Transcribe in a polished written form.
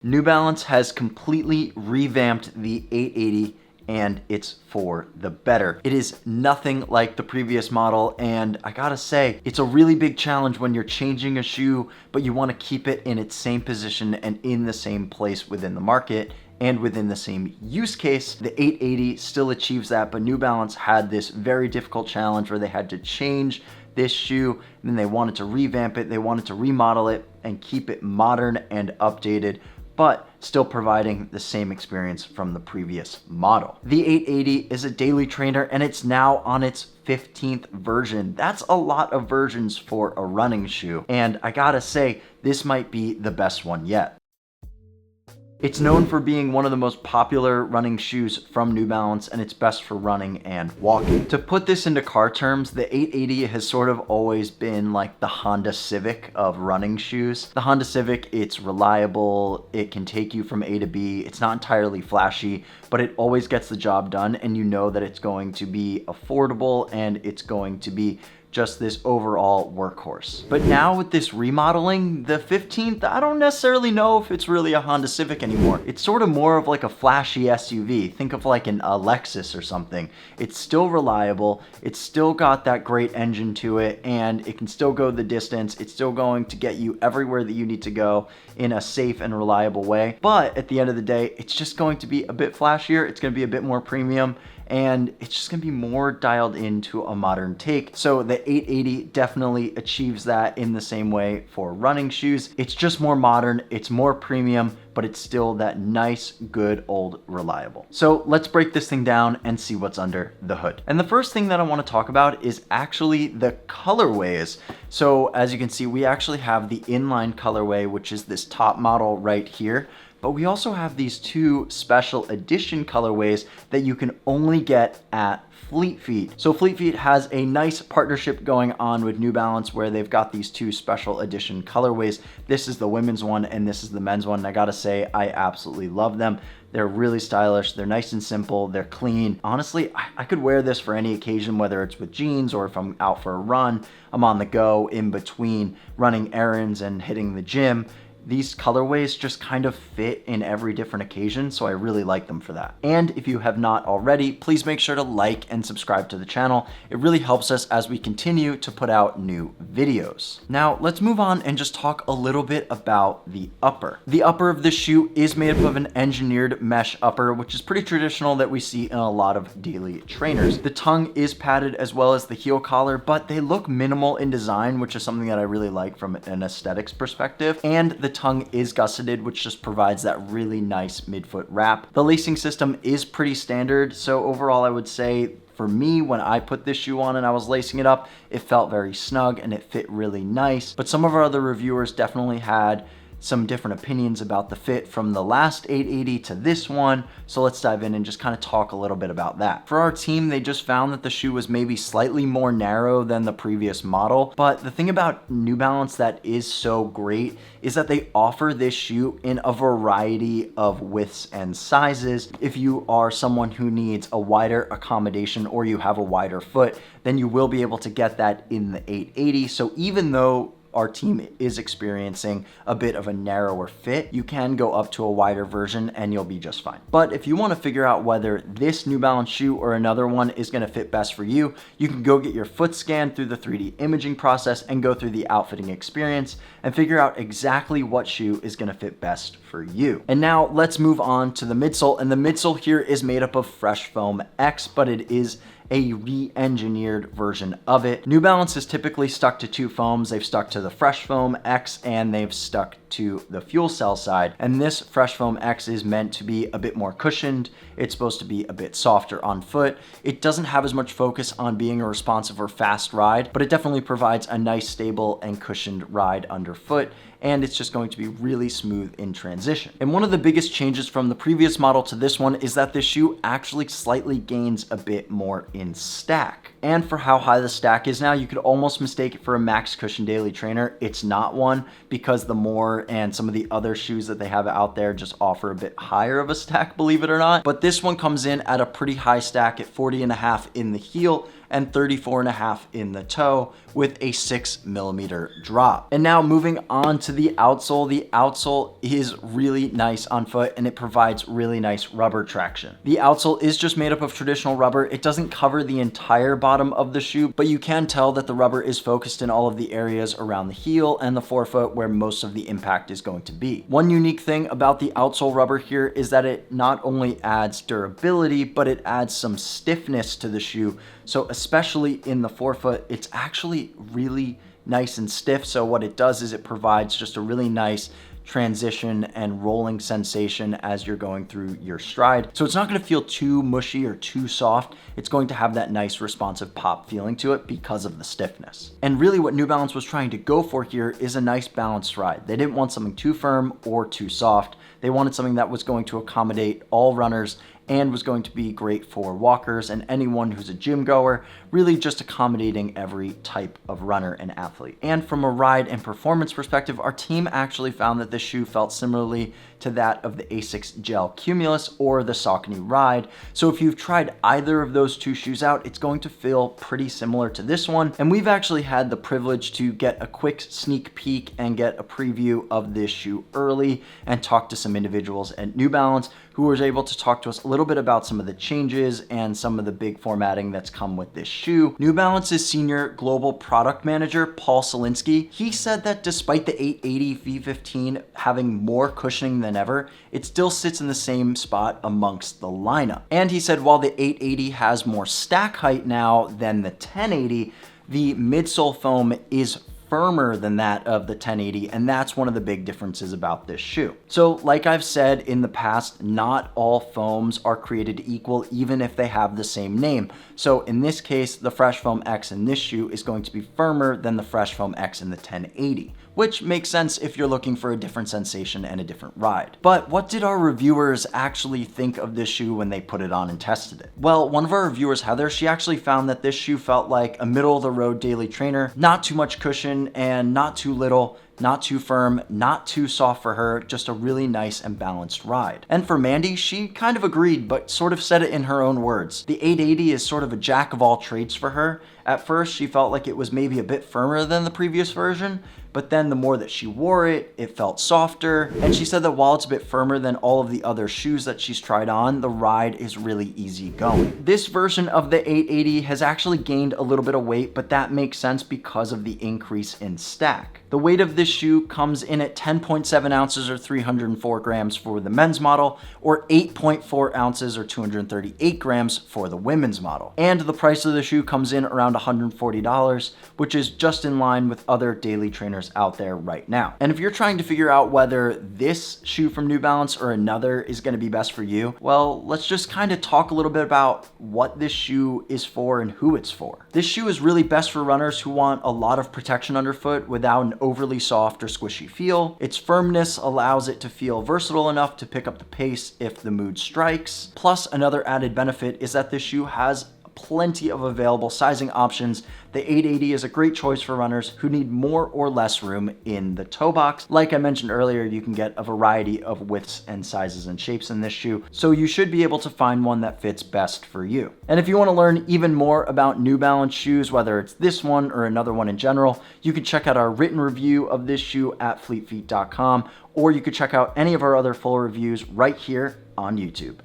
New Balance has completely revamped the 880 and it's for the better. It is nothing like the previous model, and I gotta say, it's a really big challenge when you're changing a shoe, but you wanna keep it in its same position and in the same place within the market and within the same use case. The 880 still achieves that, but New Balance had this very difficult challenge where they had to change this shoe, and then they wanted to revamp it, they wanted to remodel it and keep it modern and updated, but still providing the same experience from the previous model. The 880 is a daily trainer and it's now on its 15th version. That's a lot of versions for a running shoe, and I gotta say, this might be the best one yet. It's known for being one of the most popular running shoes from New Balance, and it's best for running and walking. To put this into car terms, the 880 has sort of always been like the Honda Civic of running shoes. The Honda Civic, it's reliable, it can take you from A to B, it's not entirely flashy, but it always gets the job done, and you know that it's going to be affordable and it's going to be just this overall workhorse. But now with this remodeling, the 15th, I don't necessarily know if it's really a Honda Civic anymore. It's sort of more of like a flashy SUV. Think of like a Lexus or something. It's still reliable, it's still got that great engine to it, and it can still go the distance. It's still going to get you everywhere that you need to go in a safe and reliable way. But at the end of the day, it's just going to be a bit flashier, it's going to be a bit more premium, and it's just gonna be more dialed into a modern take. So the 880 definitely achieves that in the same way for running shoes. It's just more modern, it's more premium, but it's still that nice, good, old, reliable. So let's break this thing down and see what's under the hood. And the first thing that I wanna talk about is actually the colorways. So as you can see, we actually have the inline colorway, which is this top model right here. But we also have these two special edition colorways that you can only get at Fleet Feet. So Fleet Feet has a nice partnership going on with New Balance where they've got these two special edition colorways. This is the women's one and this is the men's one. And I gotta say, I absolutely love them. They're really stylish, they're nice and simple, they're clean. Honestly, I could wear this for any occasion, whether it's with jeans or if I'm out for a run, I'm on the go in between running errands and hitting the gym. These colorways just kind of fit in every different occasion, so I really like them for that. And if you have not already, please make sure to like and subscribe to the channel. It really helps us as we continue to put out new videos. Now, let's move on and just talk a little bit about the upper. The upper of this shoe is made up of an engineered mesh upper, which is pretty traditional that we see in a lot of daily trainers. The tongue is padded as well as the heel collar, but they look minimal in design, which is something that I really like from an aesthetics perspective. And the tongue is gusseted, which just provides that really nice midfoot wrap. The lacing system is pretty standard, so overall I would say for me, when I put this shoe on and I was lacing it up, it felt very snug and it fit really nice. But some of our other reviewers definitely had some different opinions about the fit from the last 880 to this one. So let's dive in and just kind of talk a little bit about that. For our team, they just found that the shoe was maybe slightly more narrow than the previous model. But the thing about New Balance that is so great is that they offer this shoe in a variety of widths and sizes. If you are someone who needs a wider accommodation or you have a wider foot, then you will be able to get that in the 880. So even though our team is experiencing a bit of a narrower fit, you can go up to a wider version and you'll be just fine. But if you want to figure out whether this New Balance shoe or another one is going to fit best for you, you can go get your foot scanned through the 3D imaging process and go through the outfitting experience and figure out exactly what shoe is going to fit best for you. And now let's move on to the midsole. And the midsole here is made up of Fresh Foam X, but it is a re-engineered version of it. New Balance has typically stuck to two foams. They've stuck to the Fresh Foam X and they've stuck to the fuel cell side. And this Fresh Foam X is meant to be a bit more cushioned. It's supposed to be a bit softer on foot. It doesn't have as much focus on being a responsive or fast ride, but it definitely provides a nice, stable and cushioned ride underfoot. And it's just going to be really smooth in transition. And one of the biggest changes from the previous model to this one is that this shoe actually slightly gains a bit more in stack. And for how high the stack is now, you could almost mistake it for a max cushion daily trainer. It's not one, because the More and some of the other shoes that they have out there just offer a bit higher of a stack, believe it or not. But this one comes in at a pretty high stack at 40.5 in the heel and 34.5 in the toe with a 6mm drop. And now moving on to the outsole. The outsole is really nice on foot and it provides really nice rubber traction. The outsole is just made up of traditional rubber. It doesn't cover the entire bottom of the shoe, but you can tell that the rubber is focused in all of the areas around the heel and the forefoot where most of the impact is going to be. One unique thing about the outsole rubber here is that it not only adds durability, but it adds some stiffness to the shoe. So especially in the forefoot, it's actually really nice and stiff. So what it does is it provides just a really nice transition and rolling sensation as you're going through your stride. So it's not going to feel too mushy or too soft. It's going to have that nice responsive pop feeling to it because of the stiffness. And really what New Balance was trying to go for here is a nice balanced ride. They didn't want something too firm or too soft. They wanted something that was going to accommodate all runners and was going to be great for walkers and anyone who's a gym goer, really just accommodating every type of runner and athlete. And from a ride and performance perspective, our team actually found that this shoe felt similarly to that of the Asics Gel Cumulus or the Saucony Ride. So if you've tried either of those two shoes out, it's going to feel pretty similar to this one. And we've actually had the privilege to get a quick sneak peek and get a preview of this shoe early and talk to some individuals at New Balance who was able to talk to us a little bit about some of the changes and some of the big formatting that's come with this shoe. New Balance's senior global product manager, Paul Solinsky, he said that despite the 880 V15 having more cushioning than ever, it still sits in the same spot amongst the lineup. And he said while the 880 has more stack height now than the 1080, the midsole foam is firmer than that of the 1080, and that's one of the big differences about this shoe. So like I've said in the past, not all foams are created equal even if they have the same name. So in this case, the Fresh Foam X in this shoe is going to be firmer than the Fresh Foam X in the 1080, which makes sense if you're looking for a different sensation and a different ride. But what did our reviewers actually think of this shoe when they put it on and tested it? Well, one of our reviewers, Heather, she actually found that this shoe felt like a middle of the road daily trainer, not too much cushion and not too little, not too firm, not too soft for her, just a really nice and balanced ride. And for Mandy, she kind of agreed, but sort of said it in her own words. The 880 is sort of a jack of all trades for her. At first, she felt like it was maybe a bit firmer than the previous version, but then the more that she wore it, it felt softer. And she said that while it's a bit firmer than all of the other shoes that she's tried on, the ride is really easy going. This version of the 880 has actually gained a little bit of weight, but that makes sense because of the increase in stack. The weight of this shoe comes in at 10.7 ounces or 304 grams for the men's model, or 8.4 ounces or 238 grams for the women's model. And the price of the shoe comes in around $140, which is just in line with other daily trainers out there right now. And if you're trying to figure out whether this shoe from New Balance or another is going to be best for you, well, let's just kind of talk a little bit about what this shoe is for and who it's for. This shoe is really best for runners who want a lot of protection underfoot without an overly soft or squishy feel. Its firmness allows it to feel versatile enough to pick up the pace if the mood strikes. Plus, another added benefit is that this shoe has plenty of available sizing options. The 880 is a great choice for runners who need more or less room in the toe box. Like I mentioned earlier, you can get a variety of widths and sizes and shapes in this shoe, so you should be able to find one that fits best for you. And if you want to learn even more about New Balance shoes, whether it's this one or another one in general, you can check out our written review of this shoe at fleetfeet.com, or you could check out any of our other full reviews right here on YouTube.